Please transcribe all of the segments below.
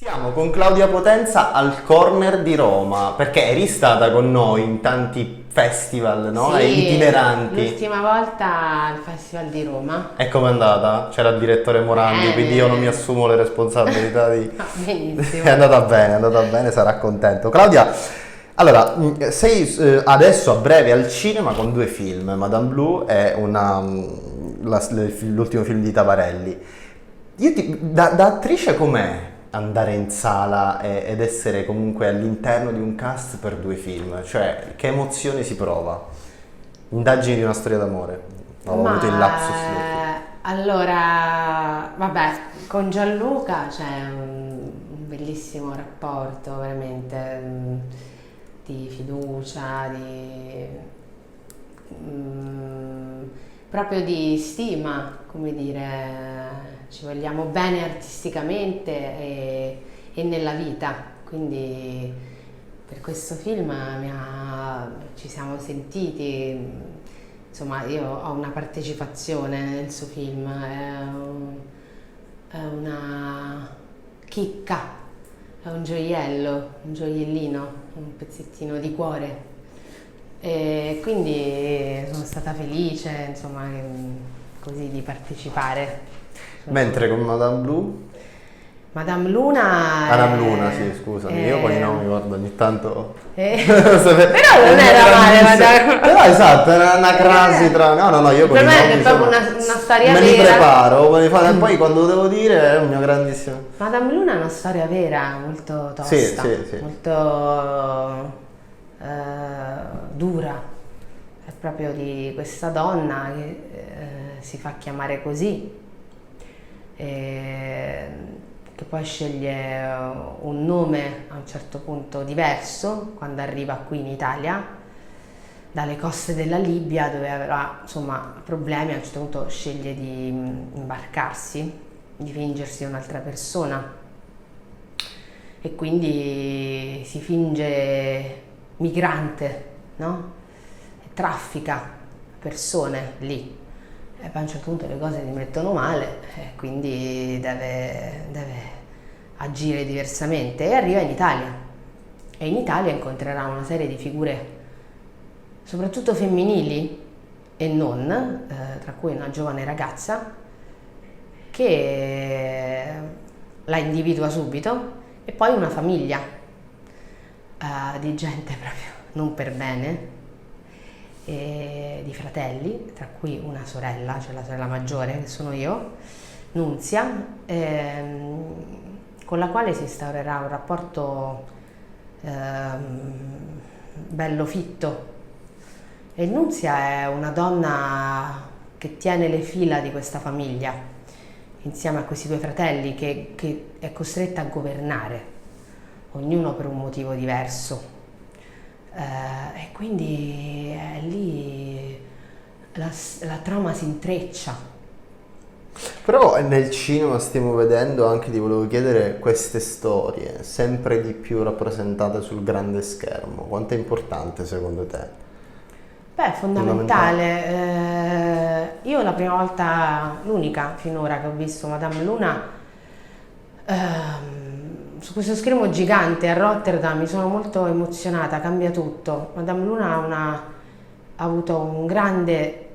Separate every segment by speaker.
Speaker 1: Siamo con Claudia Potenza al Corner di Roma, perché eri stata con noi in tanti festival, no? E
Speaker 2: Sì,
Speaker 1: itineranti.
Speaker 2: l'ultima volta al Festival di Roma.
Speaker 1: E com'è andata? C'era il direttore Morandi, quindi io non mi
Speaker 2: Bene,
Speaker 1: assumo le responsabilità di...
Speaker 2: va benissimo.
Speaker 1: È andata bene, sarà contento. Claudia, allora, sei adesso a breve al cinema con due film, Madame Blue e l'ultimo film di Tavarelli. Da attrice com'è andare in sala ed essere comunque all'interno di un cast per due film? Cioè, che emozione si prova? Indagini di una storia d'amore. Ho avuto il lapsus del film.
Speaker 2: Allora, vabbè, con Gianluca c'è un bellissimo rapporto, veramente, di fiducia, proprio di stima, come dire, ci vogliamo bene artisticamente e nella vita, quindi per questo film ci siamo sentiti, insomma io ho una partecipazione nel suo film, è una chicca, è un gioiello, un gioiellino, un pezzettino di cuore. E quindi sono stata felice, insomma, così di partecipare.
Speaker 1: Mentre con Madame Blue?
Speaker 2: Madame Luna
Speaker 1: Madame Luna, sì, scusami, io con i nomi guardo ogni tanto...
Speaker 2: però non era male Madame.
Speaker 1: Però esatto, è una crasi tra... No, io con
Speaker 2: Per
Speaker 1: i
Speaker 2: me
Speaker 1: nomi
Speaker 2: è proprio
Speaker 1: sono-
Speaker 2: una storia
Speaker 1: me li
Speaker 2: vera.
Speaker 1: preparo, e poi quando lo devo dire è un mio grandissimo...
Speaker 2: Madame Luna è una storia vera, molto tosta,
Speaker 1: Sì.
Speaker 2: molto dura. È proprio di questa donna che si fa chiamare così, che poi sceglie un nome a un certo punto diverso quando arriva qui in Italia, dalle coste della Libia, dove avrà insomma problemi. A un certo punto sceglie di imbarcarsi, di fingersi un'altra persona e quindi si finge migrante, no? E traffica persone lì. E poi a un certo punto le cose si mettono male e quindi deve agire diversamente e arriva in Italia. E in Italia incontrerà una serie di figure, soprattutto femminili e non, tra cui una giovane ragazza che la individua subito, e poi una famiglia di gente proprio non per bene, di fratelli, tra cui una sorella, cioè la sorella maggiore che sono io, Nunzia, con la quale si instaurerà un rapporto bello fitto. E Nunzia è una donna che tiene le fila di questa famiglia insieme a questi due fratelli che è costretta a governare, ognuno per un motivo diverso. E quindi lì la trama si intreccia.
Speaker 1: Però nel cinema stiamo vedendo anche, ti volevo chiedere, queste storie sempre di più rappresentate sul grande schermo. Quanto è importante secondo te?
Speaker 2: Beh, è fondamentale. Io la prima volta, l'unica finora che ho visto Madame Luna, su questo schermo gigante a Rotterdam, mi sono molto emozionata, cambia tutto. Madame Luna ha avuto un grande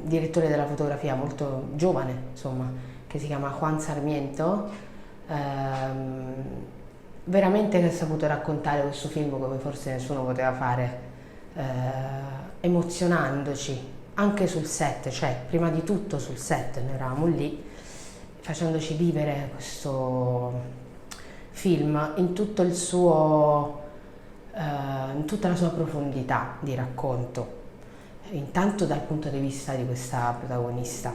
Speaker 2: direttore della fotografia, molto giovane, insomma, che si chiama Juan Sarmiento, veramente che ha saputo raccontare questo film come forse nessuno poteva fare, emozionandoci anche sul set, cioè prima di tutto sul set, noi eravamo lì, facendoci vivere questo film in tutto il suo, in tutta la sua profondità di racconto, intanto dal punto di vista di questa protagonista.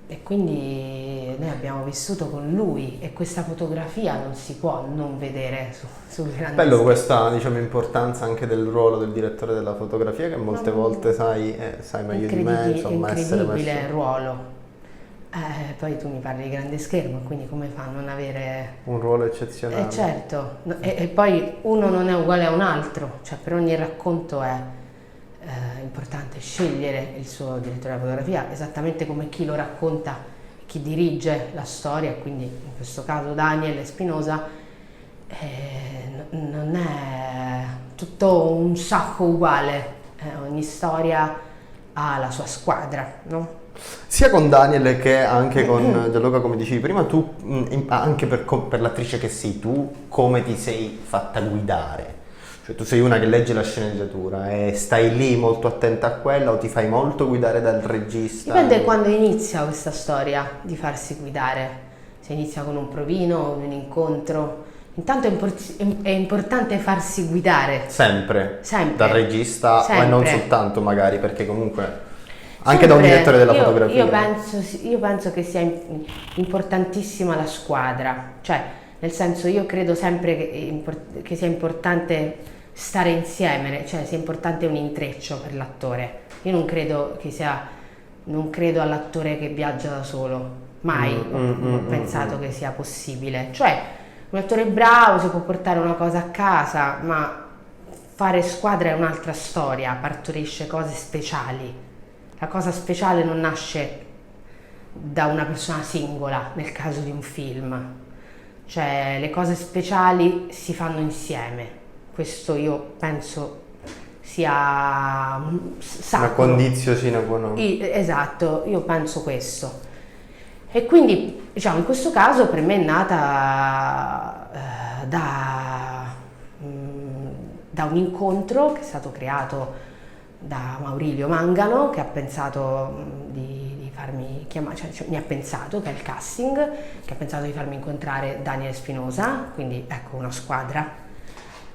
Speaker 2: E quindi noi abbiamo vissuto con lui e questa fotografia non si può non vedere sul grande
Speaker 1: Bello
Speaker 2: schermo.
Speaker 1: questa, diciamo, importanza anche del ruolo del direttore della fotografia che molte volte sai meglio di me, insomma, essere
Speaker 2: Incredibile
Speaker 1: messo
Speaker 2: ruolo. Poi tu mi parli di grande schermo, quindi come fa a non avere...
Speaker 1: un ruolo eccezionale.
Speaker 2: Certo, e poi uno non è uguale a un altro, cioè per ogni racconto è importante scegliere il suo direttore della fotografia, esattamente come chi lo racconta chi dirige la storia, quindi in questo caso Daniel Espinosa, non è tutto un sacco uguale, ogni storia ha la sua squadra, no?
Speaker 1: Sia con Daniel che anche con Gianluca, come dicevi prima, tu, anche per l'attrice che sei tu, come ti sei fatta guidare? Cioè tu sei una che legge la sceneggiatura e stai lì molto attenta a quella o ti fai molto guidare dal regista?
Speaker 2: Dipende quando inizia questa storia di farsi guidare, se inizia con un provino, un incontro. Intanto è importante farsi guidare.
Speaker 1: Sempre?
Speaker 2: Sempre.
Speaker 1: Dal regista,
Speaker 2: Sempre.
Speaker 1: ma non soltanto magari, perché comunque anche da un direttore della fotografia.
Speaker 2: Io penso che sia importantissima la squadra, cioè nel senso io credo sempre che sia importante stare insieme, cioè sia importante un intreccio per l'attore. Io non credo all'attore che viaggia da solo, mai ho pensato che sia possibile. Cioè un attore bravo si può portare una cosa a casa, ma fare squadra è un'altra storia, partorisce cose speciali. La cosa speciale non nasce da una persona singola nel caso di un film, cioè le cose speciali si fanno insieme. Questo io penso sia sacro.
Speaker 1: Una condizio sine qua non.
Speaker 2: Esatto, io penso questo. E quindi, diciamo, in questo caso per me è nata da un incontro che è stato creato da Maurilio Mangano, che ha pensato di farmi chiamare, cioè mi ha pensato, che è il casting, che ha pensato di farmi incontrare Daniel Espinosa, quindi ecco una squadra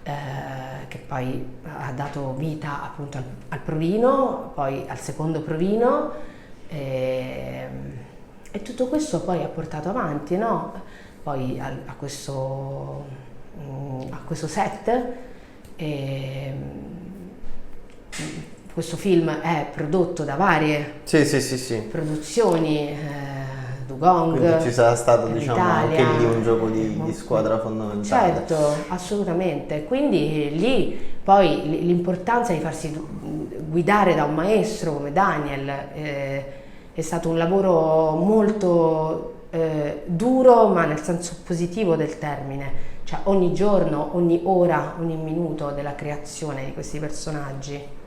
Speaker 2: che poi ha dato vita appunto al provino, poi al secondo provino, e tutto questo poi ha portato avanti, no? Poi a questo set. Questo film è prodotto da varie produzioni, Dugong.
Speaker 1: Quindi ci sarà stato, diciamo,
Speaker 2: Italia,
Speaker 1: anche lì un gioco di squadra fondamentale.
Speaker 2: Certo, assolutamente. Quindi lì poi l'importanza di farsi guidare da un maestro come Daniel è stato un lavoro molto duro, ma nel senso positivo del termine. Cioè ogni giorno, ogni ora, ogni minuto della creazione di questi personaggi.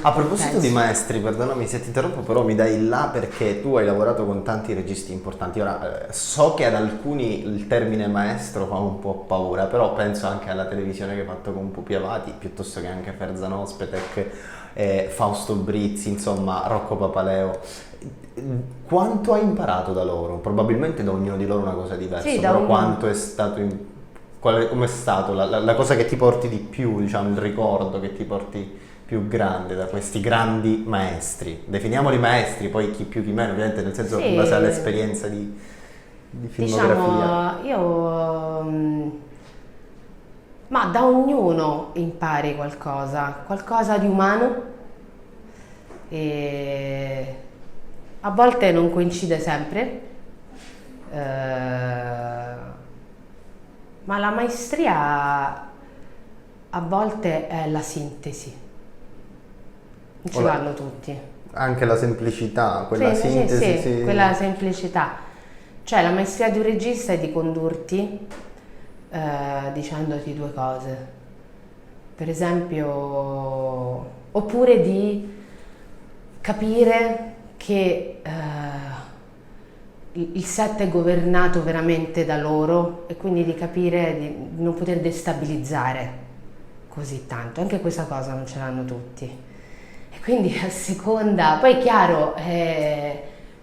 Speaker 1: A proposito di maestri, perdonami se ti interrompo, però mi dai il là perché tu hai lavorato con tanti registi importanti. Ora, so che ad alcuni il termine maestro fa un po' paura, però penso anche alla televisione che hai fatto con Pupi Avati, piuttosto che anche Ferzan Özpetek, Fausto Brizzi, insomma, Rocco Papaleo. Quanto hai imparato da loro? Probabilmente da ognuno di loro una cosa diversa,
Speaker 2: sì,
Speaker 1: però quanto è stato, com'è stato la cosa che ti porti di più, diciamo, il ricordo che ti porti più grande da questi grandi maestri? Definiamoli maestri, poi chi più chi meno, ovviamente, nel senso in base all'esperienza di filmografia.
Speaker 2: Diciamo, ma da ognuno impari qualcosa di umano, e a volte non coincide sempre, ma la maestria a volte è la sintesi. Non ce l'hanno tutti.
Speaker 1: Anche la semplicità, quella sintesi.
Speaker 2: Sì, quella semplicità. Cioè la maestria di un regista è di condurti dicendoti due cose. Per esempio, oppure di capire che il set è governato veramente da loro e quindi di capire di non poter destabilizzare così tanto. Anche questa cosa non ce l'hanno tutti. E quindi a seconda, poi è chiaro,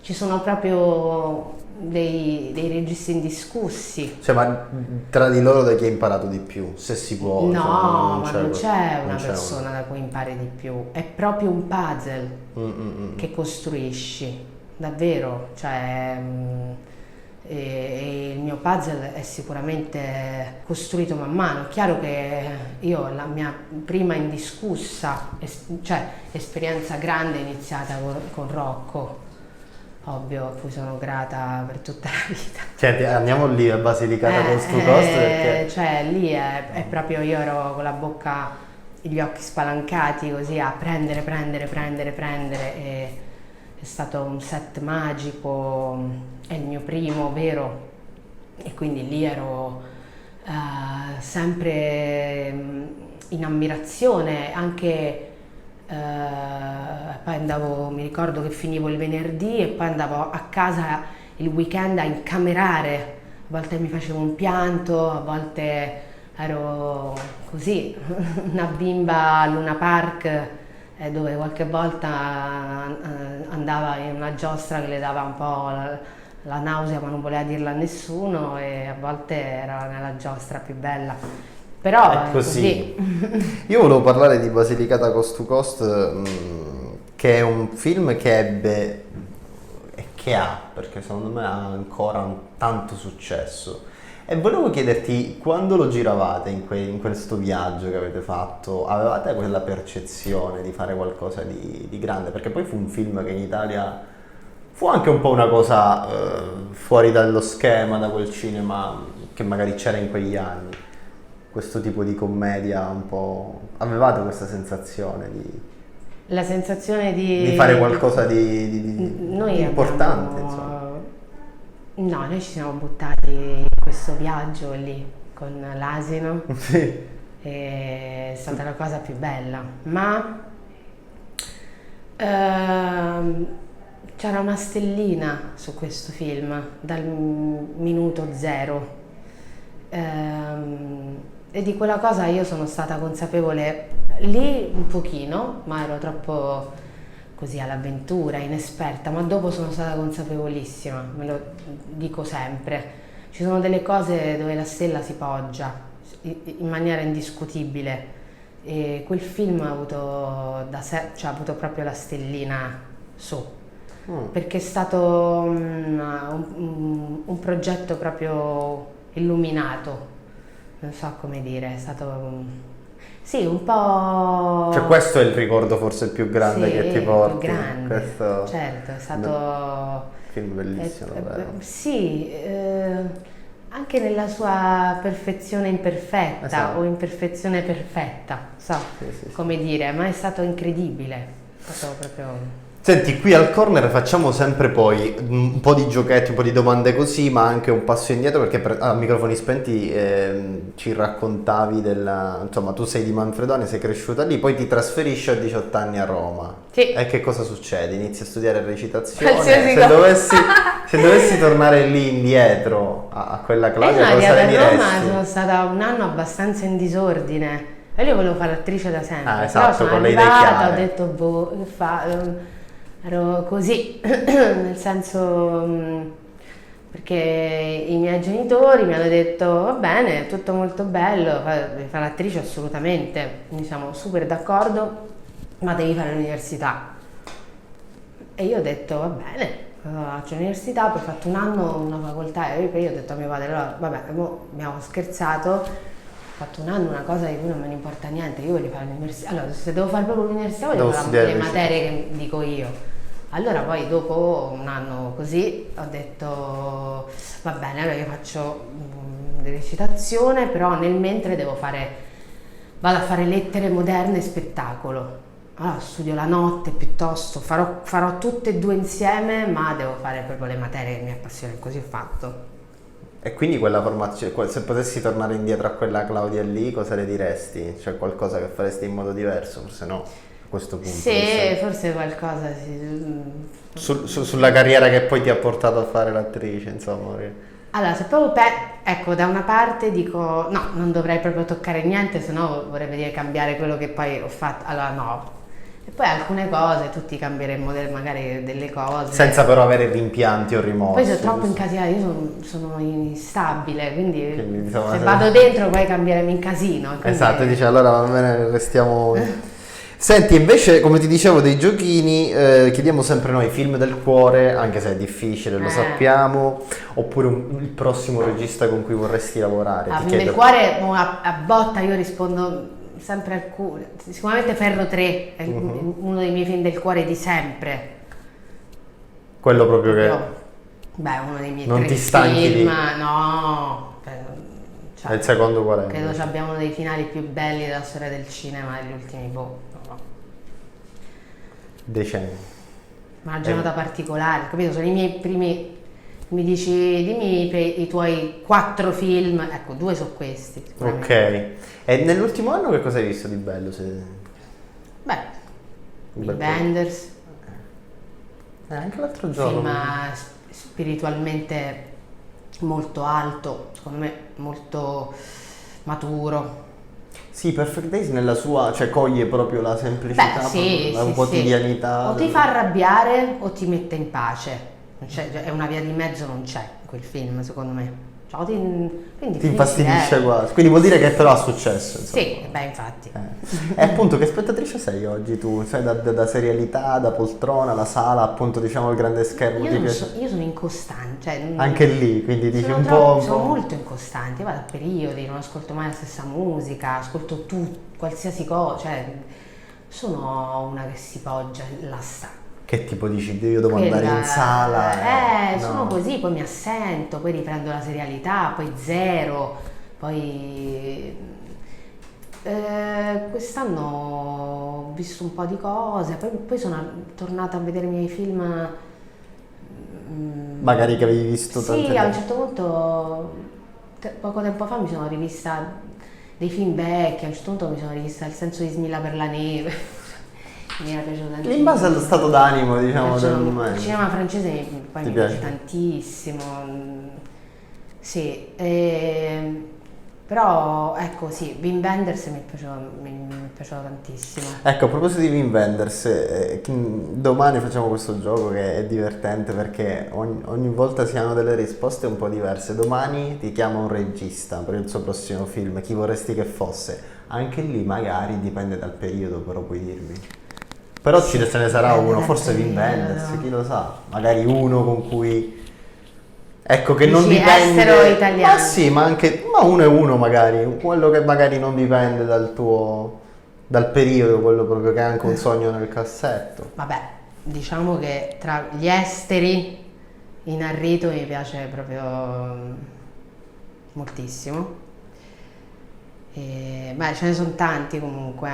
Speaker 2: ci sono proprio dei registi indiscussi.
Speaker 1: Cioè, ma tra di loro da chi hai imparato di più, se si può?
Speaker 2: No,
Speaker 1: cioè,
Speaker 2: ma non c'è una persona da cui impari di più, è proprio un puzzle che costruisci, davvero, cioè e il mio puzzle è sicuramente costruito man mano. Chiaro che io la mia prima indiscussa esperienza grande è iniziata con Rocco, ovvio, a cui sono grata per tutta la vita.
Speaker 1: Cioè, andiamo lì a Basilicata con stu costo perché...
Speaker 2: Cioè lì è proprio, io ero con la bocca e gli occhi spalancati così a prendere è stato un set magico, è il mio primo vero, e quindi lì ero sempre in ammirazione, anche poi andavo, mi ricordo che finivo il venerdì e poi andavo a casa il weekend a incamerare, a volte mi facevo un pianto, a volte ero così, una bimba a Luna Park, dove qualche volta andava in una giostra che le dava un po' la nausea ma non voleva dirla a nessuno, e a volte era nella giostra più bella. Però
Speaker 1: È così. Io volevo parlare di Basilicata Coast to Coast, che è un film che ebbe e che ha, perché secondo me ha ancora tanto successo. E volevo chiederti, quando lo giravate in questo viaggio che avete fatto, avevate quella percezione di fare qualcosa di grande? Perché poi fu un film che in Italia fu anche un po' una cosa fuori dallo schema, da quel cinema che magari c'era in quegli anni. Questo tipo di commedia un po'... Avevate questa sensazione
Speaker 2: la sensazione
Speaker 1: di fare qualcosa di
Speaker 2: noi
Speaker 1: importante,
Speaker 2: abbiamo,
Speaker 1: insomma.
Speaker 2: No, noi ci siamo buttati in questo viaggio lì con l'asino.
Speaker 1: Sì.
Speaker 2: È stata la cosa più bella, ma c'era una stellina su questo film dal minuto zero. E di quella cosa io sono stata consapevole lì un pochino, ma ero troppo così all'avventura, inesperta, ma dopo sono stata consapevolissima, me lo dico sempre. Ci sono delle cose dove la stella si poggia in maniera indiscutibile, e quel film ha avuto ha avuto proprio la stellina su, perché è stato un progetto proprio illuminato. Non so come dire, è stato sì, un po'...
Speaker 1: Cioè questo è il ricordo forse il più grande che ti porti.
Speaker 2: Il più grande,
Speaker 1: questo...
Speaker 2: certo, è stato...
Speaker 1: Film bellissimo, davvero.
Speaker 2: Sì, anche nella sua perfezione imperfetta,
Speaker 1: esatto.
Speaker 2: o imperfezione perfetta, so
Speaker 1: Sì.
Speaker 2: come dire, ma è stato incredibile, è stato proprio...
Speaker 1: Senti, qui al corner facciamo sempre poi un po' di giochetti, un po' di domande così, ma anche un passo indietro, perché a microfoni spenti ci raccontavi insomma, tu sei di Manfredonia, sei cresciuta lì, poi ti trasferisci a 18 anni a Roma.
Speaker 2: Sì.
Speaker 1: E che cosa succede? Inizi a studiare recitazione?
Speaker 2: Qualsiasi
Speaker 1: Se dovessi tornare lì indietro a quella Claudia,
Speaker 2: no,
Speaker 1: cosa le
Speaker 2: a
Speaker 1: diresti?
Speaker 2: Roma sono stata un anno abbastanza in disordine, e io volevo fare attrice da sempre,
Speaker 1: Esatto,
Speaker 2: però sono
Speaker 1: con le idee
Speaker 2: arrivata,
Speaker 1: chiare.
Speaker 2: ho detto boh, che fa... Ero così, nel senso, perché i miei genitori mi hanno detto va bene, tutto molto bello, devi fare l'attrice assolutamente, quindi siamo super d'accordo, ma devi fare l'università. E io ho detto va bene, faccio l'università, poi ho fatto un anno una facoltà, e io ho detto a mio padre, allora vabbè, abbiamo scherzato, ho fatto un anno una cosa di cui non me ne importa niente, io voglio fare l'università, allora se devo fare proprio l'università voglio fare le materie che dico io. Allora poi dopo un anno così ho detto va bene, allora io faccio recitazione, però nel mentre vado a fare lettere moderne e spettacolo. Allora studio la notte piuttosto, farò tutte e due insieme, ma devo fare proprio le materie che mi appassionano, così ho fatto.
Speaker 1: E quindi quella formazione, se potessi tornare indietro a quella Claudia lì, cosa le diresti? C'è qualcosa che faresti in modo diverso? Forse no, a questo punto.
Speaker 2: Sì, forse qualcosa
Speaker 1: sulla carriera che poi ti ha portato a fare l'attrice, insomma.
Speaker 2: Allora, se proprio ecco, da una parte dico no, non dovrei proprio toccare niente, se no vorrebbe dire cambiare quello che poi ho fatto. Allora no. E poi alcune cose, tutti cambieremmo magari delle cose.
Speaker 1: Senza però avere rimpianti o rimorsi.
Speaker 2: Poi sono troppo incasinata, io sono instabile, quindi
Speaker 1: insomma,
Speaker 2: se vado dentro poi cambieremo in casino. Quindi...
Speaker 1: Esatto, dice allora va bene, restiamo... Senti, invece, come ti dicevo dei giochini, chiediamo sempre noi film del cuore, anche se è difficile, lo sappiamo, oppure il prossimo regista con cui vorresti lavorare.
Speaker 2: Film del cuore, a botta io rispondo sempre al cuore, sicuramente Ferro 3 è uno dei miei film del cuore di sempre.
Speaker 1: Quello proprio che...
Speaker 2: Beh, uno dei miei
Speaker 1: non
Speaker 2: tre
Speaker 1: ti stanchi
Speaker 2: film,
Speaker 1: di...
Speaker 2: no...
Speaker 1: È il secondo qual è?
Speaker 2: Credo che abbiamo uno dei finali più belli della storia del cinema degli ultimi decenni. una giornata particolare, capito? Sono i miei primi. Mi dici, dimmi i tuoi 4 film, ecco, 2 sono questi.
Speaker 1: Ok. E nell'ultimo anno che cosa hai visto di bello?
Speaker 2: Beh, Wim Wenders.
Speaker 1: Anche l'altro giorno.
Speaker 2: Film spiritualmente molto alto, secondo me molto maturo.
Speaker 1: Sì, Perfect Days nella sua, cioè coglie proprio la semplicità, la quotidianità.
Speaker 2: O ti fa arrabbiare o ti mette in pace. È una via di mezzo, non c'è in quel film, secondo me. Cioè,
Speaker 1: ti infastidisce quasi. Quindi vuol dire che però ha successo. Insomma.
Speaker 2: Sì, beh, infatti.
Speaker 1: E appunto, che spettatrice sei oggi tu? Sei da serialità, da poltrona, la sala, appunto, diciamo, il grande schermo.
Speaker 2: Io sono incostante. Cioè,
Speaker 1: anche lì, quindi dici un po'.
Speaker 2: Sono molto incostante, vado a periodi, non ascolto mai la stessa musica, ascolto qualsiasi cosa. Cioè, sono una che si poggia là sta.
Speaker 1: Che tipo dici? Io devo andare in sala?
Speaker 2: No. Sono così, poi mi assento, poi riprendo la serialità, poi zero, poi quest'anno ho visto un po' di cose, poi sono tornata a vedere i miei film.
Speaker 1: Magari che avevi visto
Speaker 2: tante. Sì, a un certo punto, poco tempo fa mi sono rivista dei film vecchi, a un certo punto mi sono rivista Il senso di Smilla per la neve. Mi era piaciuto tantissimo.
Speaker 1: In base allo stato d'animo, diciamo, del momento.
Speaker 2: Il cinema francese poi mi piace tantissimo. Sì, però ecco sì, Wim Wenders mi è piaciuto tantissimo.
Speaker 1: Ecco, a proposito di Wim Wenders, domani facciamo questo gioco che è divertente perché ogni volta si hanno delle risposte un po' diverse. Domani ti chiama un regista per il suo prossimo film, chi vorresti che fosse? Anche lì magari dipende dal periodo, però puoi dirmi. Però ce ne sarà uno, forse Wim Wenders, chi lo sa, magari uno con cui, ecco, che non dipende.
Speaker 2: Estero italiano.
Speaker 1: Ma sì, ma uno è uno magari, quello che magari non dipende dal periodo, quello proprio che ha anche un sogno nel cassetto.
Speaker 2: Vabbè, diciamo che tra gli esteri Inarritu mi piace proprio moltissimo. Beh, ce ne sono tanti comunque,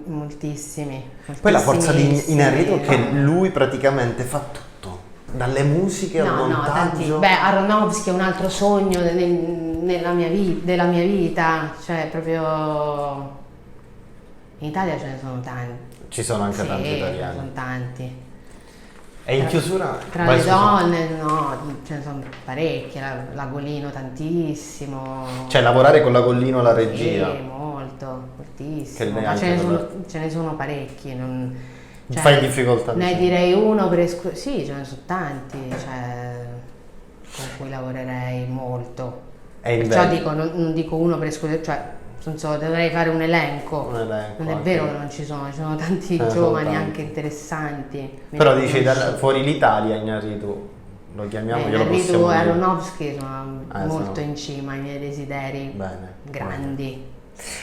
Speaker 2: moltissimi.
Speaker 1: Poi la forza di Inarritu è che lui praticamente fa tutto, dalle musiche al montaggio.
Speaker 2: Beh, Aronofsky è un altro sogno della mia vita, cioè proprio in Italia ce ne sono tanti.
Speaker 1: Ci sono anche tanti italiani.
Speaker 2: Ce ne sono tanti.
Speaker 1: E in chiusura?
Speaker 2: Tra le donne, no, ce ne sono parecchie, la Golino tantissimo.
Speaker 1: Cioè lavorare con la Gollino alla regia?
Speaker 2: Sì, moltissimo. Ma ce ne sono parecchi.
Speaker 1: Fai difficoltà?
Speaker 2: Ne direi uno per sì, ce ne sono tanti, cioè, con cui lavorerei molto. Perciò dico, non dico uno per escludere, cioè, dovrei fare un elenco. Non è vero che non ci sono tanti giovani anche interessanti.
Speaker 1: Però dici fuori l'Italia, Inarritu, lo chiamiamo, glielo possiamo dire.
Speaker 2: Inarritu e Aronofsky sono molto in cima ai miei desideri. Grandi.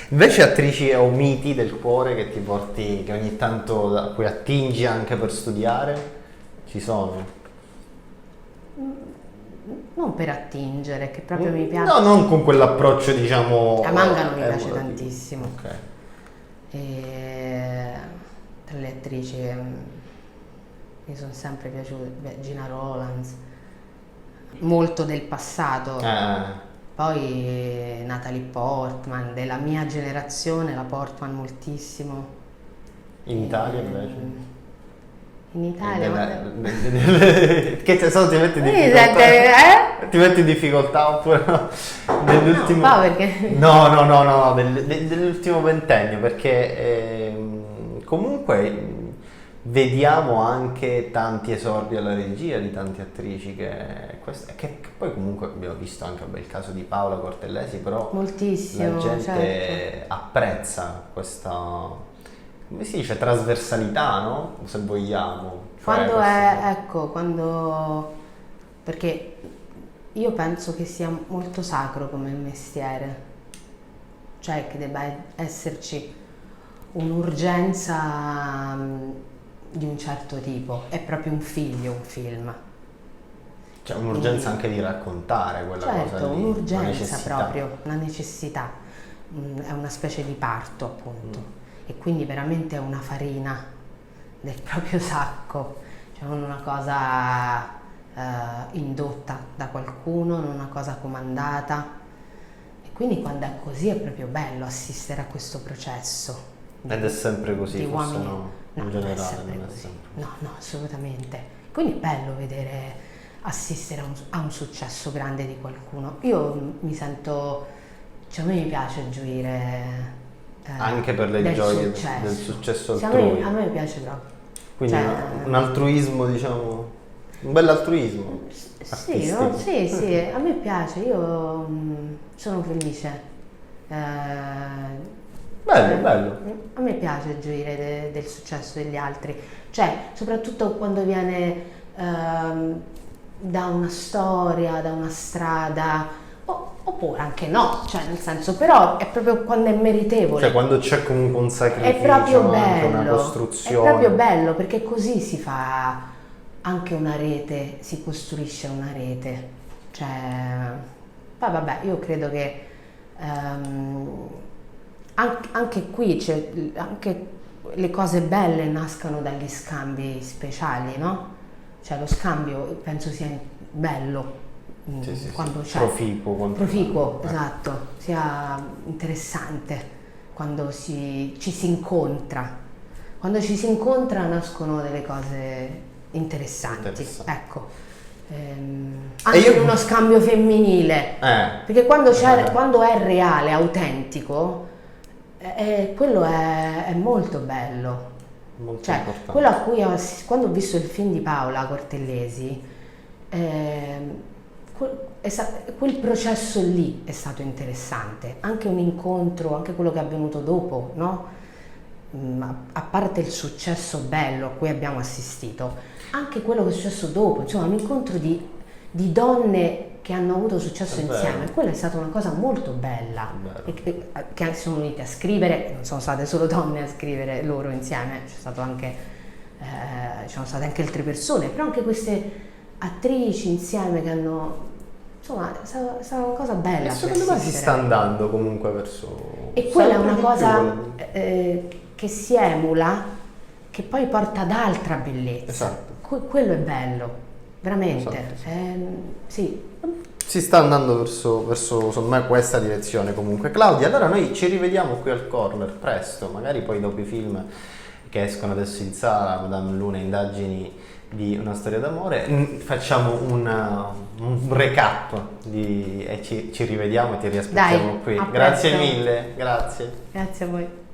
Speaker 1: Invece attrici o miti del cuore che ti porti, che ogni tanto a cui attingi anche per studiare, ci sono?
Speaker 2: Non per attingere, che proprio mi piace.
Speaker 1: No, non con quell'approccio, diciamo.
Speaker 2: A Mangano mi piace tantissimo.
Speaker 1: Ok.
Speaker 2: Tra le attrici mi sono sempre piaciute, Gina Rowlands, molto del passato. Poi Natalie Portman, della mia generazione, la Portman moltissimo.
Speaker 1: In Italia invece?
Speaker 2: In Italia?
Speaker 1: Che ti metti in difficoltà? Ti metti in difficoltà oppure no? Dell'ultimo...
Speaker 2: No, perché?
Speaker 1: No, dell'ultimo ventennio, perché comunque vediamo anche tanti esordi alla regia di tante attrici che poi comunque abbiamo visto anche il caso di Paola Cortellesi, però
Speaker 2: moltissimo,
Speaker 1: la gente
Speaker 2: certo.
Speaker 1: apprezza questa, come si dice, trasversalità, no? Se vogliamo.
Speaker 2: Perché io penso che sia molto sacro come mestiere, cioè che debba esserci un'urgenza di un certo tipo, è proprio un film.
Speaker 1: C'è un'urgenza anche di raccontare quella cosa lì.
Speaker 2: Certo, un'urgenza proprio, una necessità, è una specie di parto appunto, e quindi veramente è una farina del proprio sacco, cioè non una cosa indotta da qualcuno, non una cosa comandata. E quindi quando è così è proprio bello assistere a questo processo.
Speaker 1: Ed è sempre così,
Speaker 2: Di
Speaker 1: forse
Speaker 2: uomini.
Speaker 1: no,
Speaker 2: No,
Speaker 1: in
Speaker 2: non è
Speaker 1: generale
Speaker 2: sempre
Speaker 1: non è
Speaker 2: così.
Speaker 1: sempre.
Speaker 2: No, no, assolutamente. Quindi è bello vedere, assistere a un successo grande di qualcuno. Io mi sento, cioè a me mi piace gioire
Speaker 1: Anche per le
Speaker 2: del
Speaker 1: gioie
Speaker 2: successo.
Speaker 1: del successo
Speaker 2: Sì,
Speaker 1: altrui.
Speaker 2: a me piace proprio.
Speaker 1: Quindi
Speaker 2: Cioè,
Speaker 1: un altruismo, diciamo, un bell'altruismo
Speaker 2: sì,
Speaker 1: artistico.
Speaker 2: no? Sì, sì, a me piace, io sono felice.
Speaker 1: Bello, bello.
Speaker 2: A me piace gioire del successo degli altri, cioè soprattutto quando viene da una storia, da una strada, oppure anche no, cioè nel senso, però è proprio quando è meritevole.
Speaker 1: Cioè quando c'è comunque un
Speaker 2: È
Speaker 1: sacrificio,
Speaker 2: proprio
Speaker 1: anche una
Speaker 2: bello, è
Speaker 1: costruzione.
Speaker 2: proprio bello perché così si fa anche una rete, si costruisce una rete. Cioè, poi vabbè, io credo che anche qui, anche le cose belle nascano dagli scambi speciali, no? Cioè lo scambio penso sia bello
Speaker 1: Sì,
Speaker 2: quando
Speaker 1: sì.
Speaker 2: c'è. Proficuo, esatto, sia interessante quando ci si incontra. Quando ci si incontra nascono delle cose interessanti. Ecco. Anche in uno scambio femminile. Perché quando è reale, autentico, quello è molto bello.
Speaker 1: Molto
Speaker 2: Cioè,
Speaker 1: importante.
Speaker 2: quello a cui quando ho visto il film di Paola Cortellesi, quel processo lì è stato interessante, anche un incontro, anche quello che è avvenuto dopo, no? A parte il successo bello a cui abbiamo assistito, anche quello che è successo dopo, insomma un incontro di donne che hanno avuto successo insieme, quella è stata una cosa molto bella, che sono unite a scrivere, non sono state solo donne a scrivere loro insieme, ci sono state anche altre persone, però anche queste attrici insieme che hanno, insomma, è stata una cosa bella.
Speaker 1: E secondo me si sta andando comunque verso...
Speaker 2: E quella è una cosa che si emula, che poi porta ad altra bellezza.
Speaker 1: Esatto.
Speaker 2: Quello è bello, veramente.
Speaker 1: Esatto.
Speaker 2: Sì.
Speaker 1: Si sta andando verso secondo me questa direzione comunque. Claudia, allora noi ci rivediamo qui al Corner presto, magari poi dopo i film che escono adesso in sala, Madame Luna, Indagini di una storia d'amore, facciamo un recap e ci rivediamo e ti riaspettiamo qui. Grazie mille, grazie.
Speaker 2: Grazie a voi.